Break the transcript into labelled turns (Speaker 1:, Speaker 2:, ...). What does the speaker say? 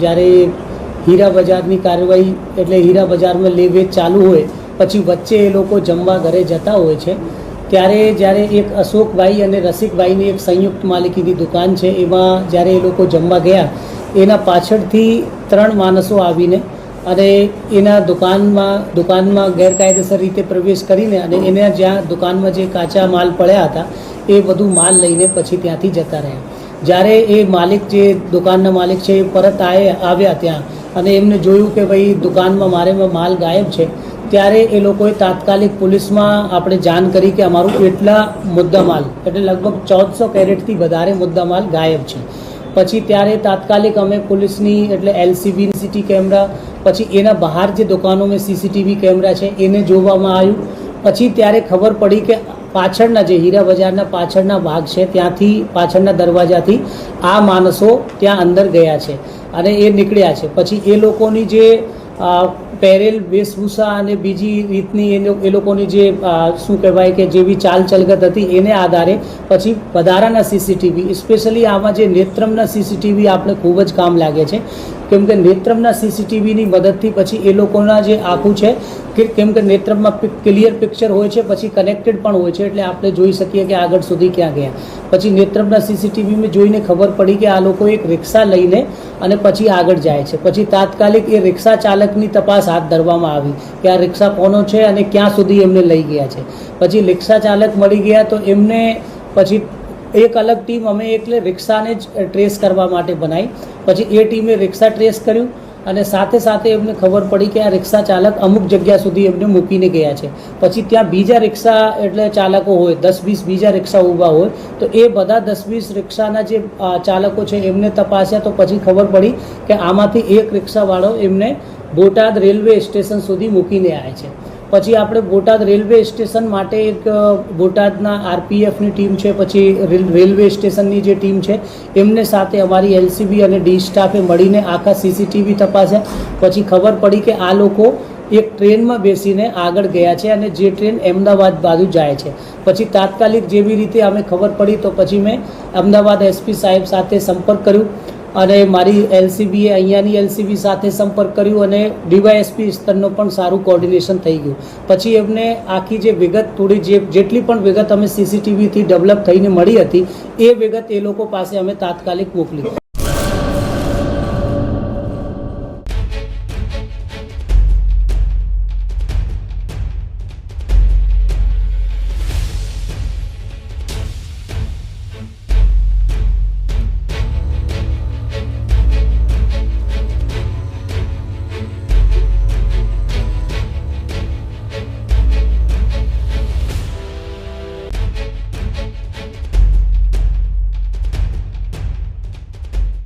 Speaker 1: જ્યારે હીરા બજારની કાર્યવાહી એટલે હીરા બજારમાં લે વેચ ચાલુ હોય પછી વચ્ચે એ લોકો જમવા ઘરે જતા હોય છે ત્યારે જ્યારે એક અશોકભાઈ અને રસિકભાઈની એક સંયુક્ત માલિકીની દુકાન છે, એમાં જ્યારે એ લોકો જમવા ગયા એના પાછળથી 3 માણસો આવીને અને એના દુકાનમાં ગેરકાયદેસર રીતે પ્રવેશ કરીને અને એના જ્યાં દુકાનમાં જે કાચા માલ પડ્યા હતા એ બધું માલ લઈને પછી ત્યાંથી જતા રહ્યા. જ્યારે એ માલિક જે દુકાનના માલિક છે એ પરત આવ્યા ત્યાં અને એમને જોયું કે ભાઈ દુકાનમાં મારે માલ ગાયબ છે, ત્યારે એ લોકોએ તાત્કાલિક પોલીસમાં આપણે જાણ કરી કે અમારું એટલા મુદ્દામાલ એટલે લગભગ 1400 કેરેટથી વધારે મુદ્દામાલ ગાયબ છે. પછી ત્યારે તાત્કાલિક અમે પોલીસની એટલે LCB સિટી કેમેરા પછી એના બહાર જે દુકાનોમાં CCTV કેમેરા છે એને જોવામાં આવ્યું. પછી ત્યારે ખબર પડી કે પાછળના જે હીરા બજારના પાછળના ભાગ છે ત્યાંથી પાછળના દરવાજાથી આ માણસો ત્યાં અંદર ગયા છે અને એ નીકળ્યા છે. પછી એ લોકોની જે પહેરેલ વેશભૂષા અને બીજી રીતની એ લોકોની જે શું કહેવાય કે જેવી ચાલ ચલગત હતી એને આધારે પછી વધારાના CCTV સ્પેશિયલી આમાં જે નેત્રમના CCTV આપણે ખૂબ જ કામ લાગે છે, કેમ કે નેત્રમના CCTVની મદદથી પછી એ લોકોના જે આખું છે કેમ કે નેત્રમમાં ક્લિયર પિક્ચર હોય છે પછી કનેક્ટેડ પણ હોય છે એટલે આપણે જોઈ શકીએ કે આગળ સુધી ક્યાં ગયા. પછી નેત્રમના CCTVમાં જોઈને ખબર પડી કે આ લોકો એક રિક્ષા લઈને અને પછી આગળ જાય છે. પછી તાત્કાલિક એ રિક્ષા ચાલકની તપાસ હાથ ધરવામાં આવી કે આ રિક્ષા કોનો છે અને ક્યાં સુધી એમને લઈ ગયા છે. પછી રિક્ષા ચાલક મળી ગયા તો એમને પછી એક અલગ ટીમ અમે એટલે રિક્ષાને જ ટ્રેસ કરવા માટે બનાવી. પછી એ ટીમે રિક્ષા ટ્રેસ કર્યું અને સાથે સાથે એમને ખબર પડી કે આ રિક્ષા ચાલક અમુક જગ્યા સુધી એમને મૂકીને ગયા છે. પછી ત્યાં બીજા રિક્ષા એટલે ચાલકો હોય 10-20 બીજા રિક્ષા ઊભા હોય તો એ બધા 10-20 રિક્ષાના જે ચાલકો છે એમને તપાસ્યા તો પછી ખબર પડી કે આમાંથી એક રિક્ષાવાળો એમને બોટાદ રેલવે સ્ટેશન સુધી મૂકીને આવે છે. પછી આપણે બોટાદ રેલવે સ્ટેશન માટે એક બોટાદના RPFની ટીમ છે, પછી રેલવે સ્ટેશનની જે ટીમ છે એમને સાથે અમારી LCB અને D સ્ટાફે મળીને આખા CCTV તપાસ્યા. પછી ખબર પડી કે આ લોકો એક ટ્રેનમાં બેસીને આગળ ગયા છે અને જે ટ્રેન અમદાવાદ બાજુ જાય છે. પછી તાત્કાલિક જેવી રીતે અમે ખબર પડી તો પછી મેં અમદાવાદ SP સાહેબ સાથે સંપર્ક કર્યું અને મારી LCBએ અહીંયાની LCB સાથે સંપર્ક કર્યું અને DYSP સ્તરનો પણ સારું કોર્ડિનેશન થઈ ગયું. પછી એમને આખી જે વિગત થોડી જેટલી પણ વિગત અમે CCTVથી ડેવલપ થઈને મળી હતી એ વિગત એ લોકો પાસે અમે તાત્કાલિક મોકલી.